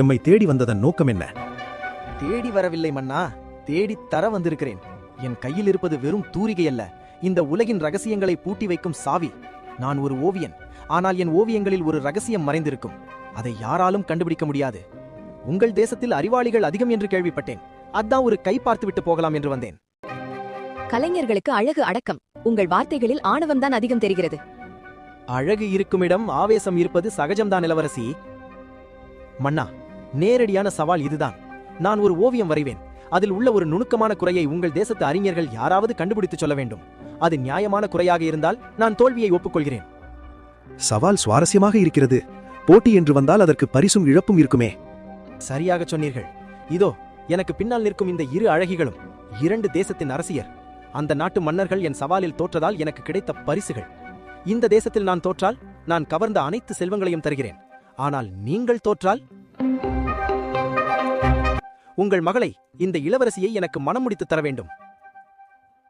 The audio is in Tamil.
எம்மை தேடி வந்ததன் நோக்கம் என்ன? தேடி வரவில்லை மன்னா, தேடித் தர வந்திருக்கிறேன். என் கையில் இருப்பது வெறும் தூரிகை அல்ல, இந்த உலகின் ரகசியங்களை பூட்டி வைக்கும் சாவி. நான் ஒரு ஓவியன், ஆனால் என் ஓவியங்களில் ஒரு ரகசியம் மறைந்திருக்கும். அதை யாராலும் கண்டுபிடிக்க முடியாது. உங்கள் தேசத்தில் அறிவாளிகள் அதிகம் என்று கேள்விப்பட்டேன். அதான் ஒரு கை பார்த்துவிட்டு போகலாம் என்று வந்தேன். கலைஞர்களுக்கு அழகு அடக்கம். உங்கள் வார்த்தைகளில் ஆணவம்தான் அதிகம் தெரிகிறது. அழகு இருக்குமிடம் ஆவேசம் இருப்பது சகஜம்தான் இளவரசி. மன்னா, நேரடியான சவால் இதுதான். நான் ஒரு ஓவியம் வரைவேன். அதில் உள்ள ஒரு நுணுக்கமான குறையை உங்கள் தேசத்து அறிஞர்கள் யாராவது கண்டுபிடித்து சொல்ல வேண்டும். அது நியாயமான குறையாக இருந்தால் நான் தோல்வியை ஒப்புக்கொள்கிறேன். சவால் சுவாரஸ்யமாக இருக்கிறது. போட்டி என்று வந்தால் அதற்கு பரிசும் இழப்பும் இருக்குமே. சரியாக சொன்னீர்கள். இதோ எனக்கு பின்னால் நிற்கும் இந்த இரு அழகிகளும் 2 தேசத்தின் அரசியர். அந்த நாட்டு மன்னர்கள் என் சவாலில் தோற்றதால் எனக்கு கிடைத்த பரிசுகள். இந்த தேசத்தில் நான் தோற்றால் நான் கவர்ந்த அனைத்து செல்வங்களையும் தருகிறேன். ஆனால் நீங்கள் தோற்றால் உங்கள் மகளை, இந்த இளவரசியை எனக்கு மனம் முடித்து தர வேண்டும்.